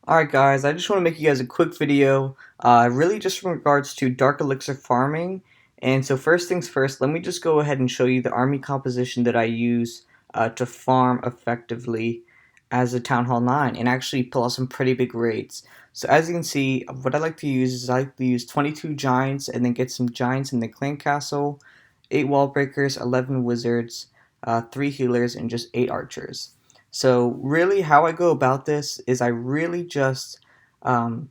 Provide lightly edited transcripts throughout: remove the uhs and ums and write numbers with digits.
Alright guys, I just want to make you guys a quick video, really just in regards to Dark Elixir farming. And so first things first, let me just go ahead and show you the army composition that I use to farm effectively as a Town Hall 9 and actually pull out some pretty big raids. So as you can see, what I like to use is I like to use 22 giants and then get some giants in the clan castle, 8 wall breakers, 11 wizards, 3 healers, and just 8 archers. So really how I go about this is I really just um,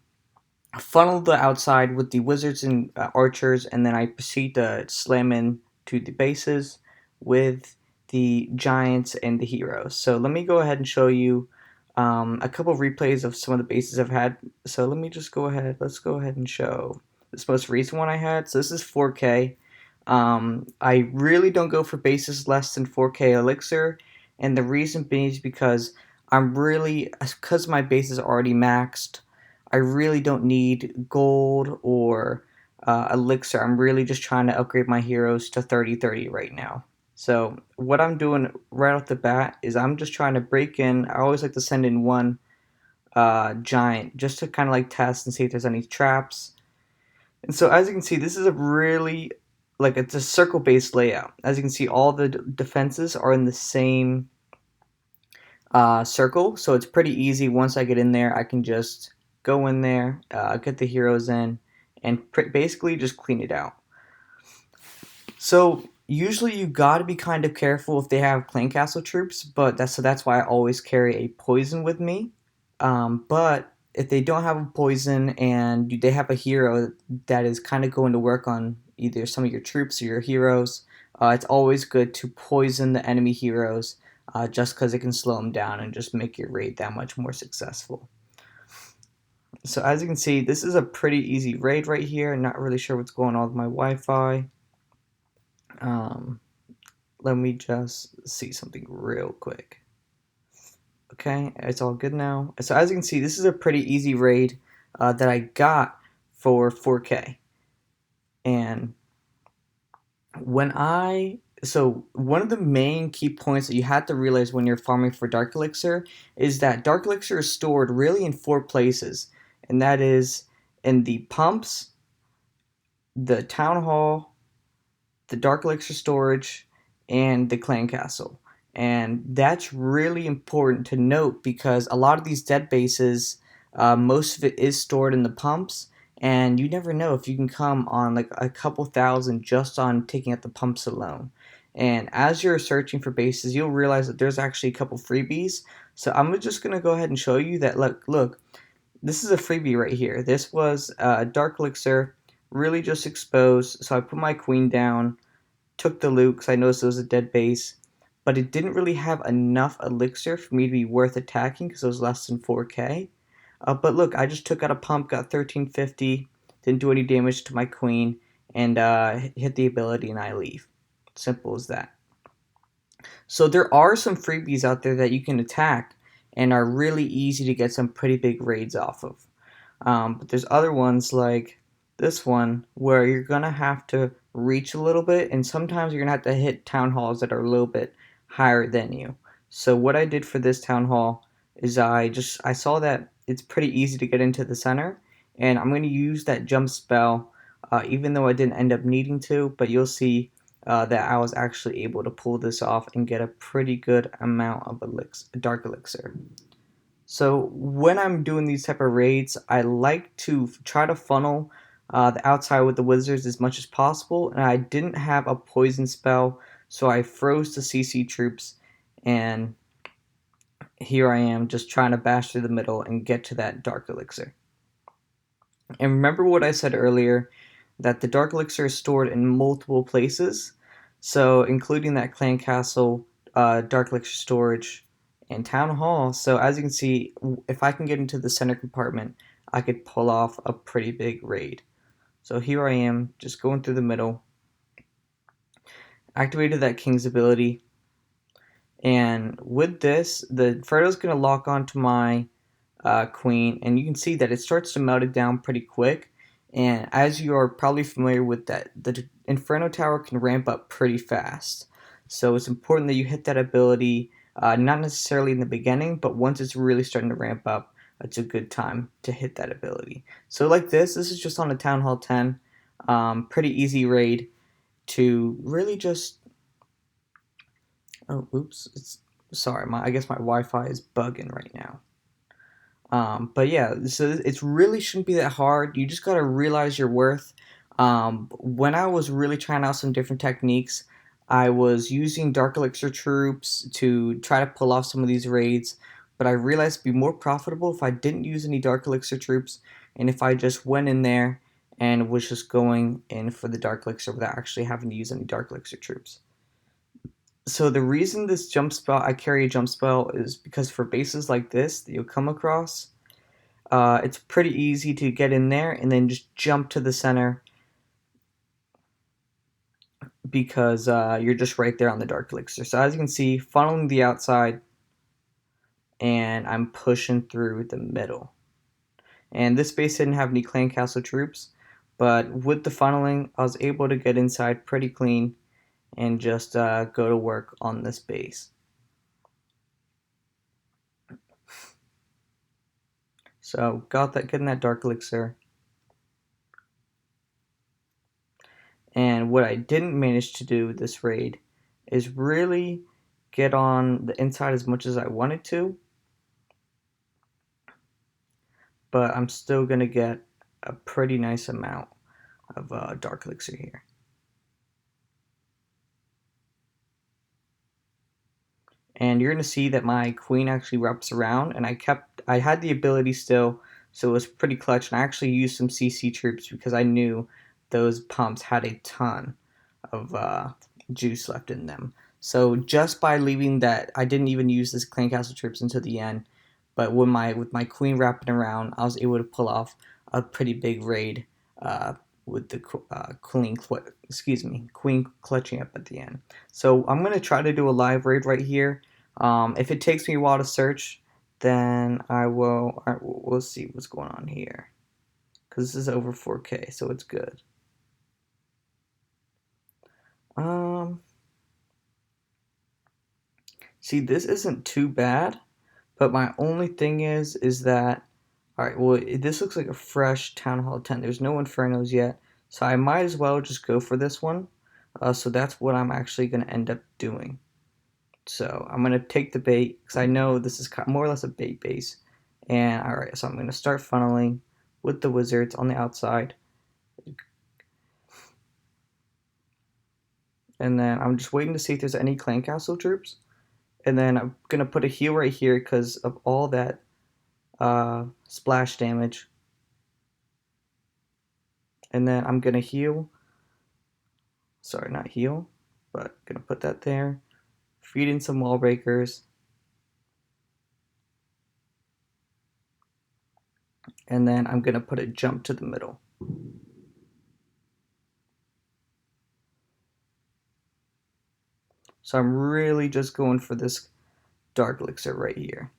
funnel the outside with the wizards and archers, and then I proceed to slam in to the bases with the giants and the heroes. So let me go ahead and show you a couple of replays of some of the bases I've had. So let me just go ahead, let's go ahead and show this most recent one I had. So this is 4K. I really don't go for bases less than 4K elixir, and the reason being is because because my base is already maxed, I really don't need gold or elixir. I'm really just trying to upgrade my heroes to 30-30 right now. So what I'm doing right off the bat is I'm just trying to break in. I always like to send in one giant just to kind of like test and see if there's any traps. And so as you can see, this is a really it's a circle based layout. As you can see, all the defenses are in the same circle, so it's pretty easy. Once I get in there, I can just go in there, get the heroes in, and basically just clean it out. So usually you gotta be kind of careful if they have clan castle troops, but that's why I always carry a poison with me. But if they don't have a poison and they have a hero that is kind of going to work on either some of your troops or your heroes, it's always good to poison the enemy heroes just because it can slow them down and just make your raid that much more successful. So as you can see, this is a pretty easy raid right here. Not really sure what's going on with my Wi-Fi. Let me just see something real quick. Okay, it's all good now. So as you can see, this is a pretty easy raid that I got for 4K. And so one of the main key points that you have to realize when you're farming for Dark Elixir is that Dark Elixir is stored really in 4 places. And that is in the pumps, the Town Hall, the Dark Elixir storage, and the clan castle. And that's really important to note because a lot of these dead bases, most of it is stored in the pumps, and you never know if you can come on like a couple thousand just on taking out the pumps alone. And as you're searching for bases, you'll realize that there's actually a couple freebies. So I'm just gonna go ahead and show you that. Look, this is a freebie right here. This was Dark Elixir, really just exposed. So I put my queen down, took the loot because I noticed it was a dead base, but it didn't really have enough elixir for me to be worth attacking because it was less than 4K. But look, I just took out a pump, got 1350, didn't do any damage to my queen, and hit the ability and I leave. Simple as that. So there are some freebies out there that you can attack and are really easy to get some pretty big raids off of. But there's other ones like this one where you're gonna have to reach a little bit, and sometimes you're gonna have to hit town halls that are a little bit higher than you. So what I did for this town hall is I saw that it's pretty easy to get into the center, and I'm gonna use that jump spell, even though I didn't end up needing to. But you'll see that I was actually able to pull this off and get a pretty good amount of dark elixir. So when I'm doing these type of raids, I like to try to funnel the outside with the wizards as much as possible. And I didn't have a poison spell, so I froze the CC troops. And here I am just trying to bash through the middle and get to that dark elixir. And remember what I said earlier, that the dark elixir is stored in multiple places. So including that clan castle, dark elixir storage, and town hall. So as you can see, if I can get into the center compartment, I could pull off a pretty big raid. So here I am, just going through the middle. Activated that king's ability. And with this, the Frodo's going to lock onto my queen. And you can see that it starts to melt it down pretty quick. And as you are probably familiar with that, the Inferno Tower can ramp up pretty fast. So it's important that you hit that ability, not necessarily in the beginning, but once it's really starting to ramp up, it's a good time to hit that ability. So like this is just on a Town Hall 10. Pretty easy raid to really just, oh, oops, it's, sorry, I guess my Wi-Fi is bugging right now. But yeah, so it really shouldn't be that hard. You just gotta realize your worth. When I was really trying out some different techniques, I was using Dark Elixir troops to try to pull off some of these raids, but I realized it'd be more profitable if I didn't use any Dark Elixir troops and if I just went in there and was just going in for the Dark Elixir without actually having to use any Dark Elixir troops. So the reason this jump spell, I carry a jump spell, is because for bases like this that you'll come across, it's pretty easy to get in there and then just jump to the center because you're just right there on the Dark Elixir. So as you can see, funneling the outside, and I'm pushing through the middle. And this base didn't have any clan castle troops, but with the funneling, I was able to get inside pretty clean and just go to work on this base. So getting that Dark Elixir. And what I didn't manage to do this raid is really get on the inside as much as I wanted to, but I'm still going to get a pretty nice amount of Dark Elixir here. And you're going to see that my queen actually wraps around, and I had the ability still, so it was pretty clutch, and I actually used some CC troops because I knew those pumps had a ton of juice left in them. So just by leaving that, I didn't even use this clan castle troops until the end, but with my queen wrapping around, I was able to pull off a pretty big raid with the queen clutching up at the end. So I'm gonna try to do a live raid right here. If it takes me a while to search, then I will. We'll see what's going on here, because this is over 4K, so it's good. See, this isn't too bad, but my only thing is that, all right, well, this looks like a fresh Town Hall 10. There's no Infernos yet, so I might as well just go for this one. So that's what I'm actually going to end up doing. So I'm going to take the bait, because I know this is more or less a bait base. And, all right, so I'm going to start funneling with the wizards on the outside. And then I'm just waiting to see if there's any clan castle troops. And then I'm going to put a heal right here because of all that splash damage. And then I'm going to heal. Sorry, not heal, but going to put that there. Feed in some wall breakers. And then I'm going to put a jump to the middle. So I'm really just going for this Dark Elixir right here.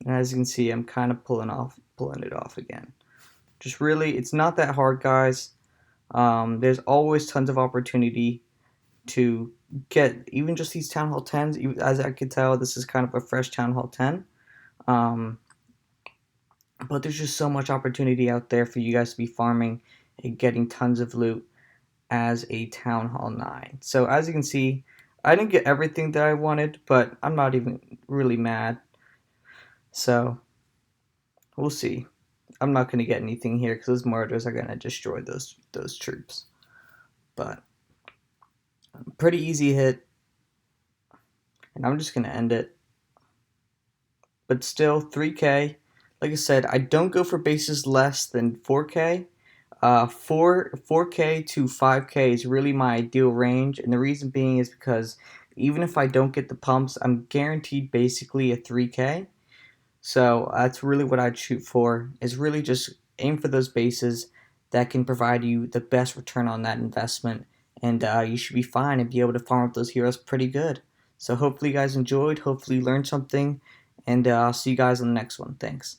And as you can see, I'm kind of pulling it off again. Just really, it's not that hard, guys. There's always tons of opportunity to get even just these Town Hall 10s. As I can tell, this is kind of a fresh Town Hall 10. But there's just so much opportunity out there for you guys to be farming and getting tons of loot as a Town Hall 9. So as you can see, I didn't get everything that I wanted, but I'm not even really mad. So we'll see. I'm not going to get anything here because those mortars are going to destroy those troops. But pretty easy hit. And I'm just going to end it. But still, 3K. Like I said, I don't go for bases less than 4K. 4K to 5K is really my ideal range. And the reason being is because even if I don't get the pumps, I'm guaranteed basically a 3K. So that's really what I'd shoot for, is really just aim for those bases that can provide you the best return on that investment. And you should be fine and be able to farm up those heroes pretty good. So hopefully you guys enjoyed, hopefully you learned something, and I'll see you guys on the next one. Thanks.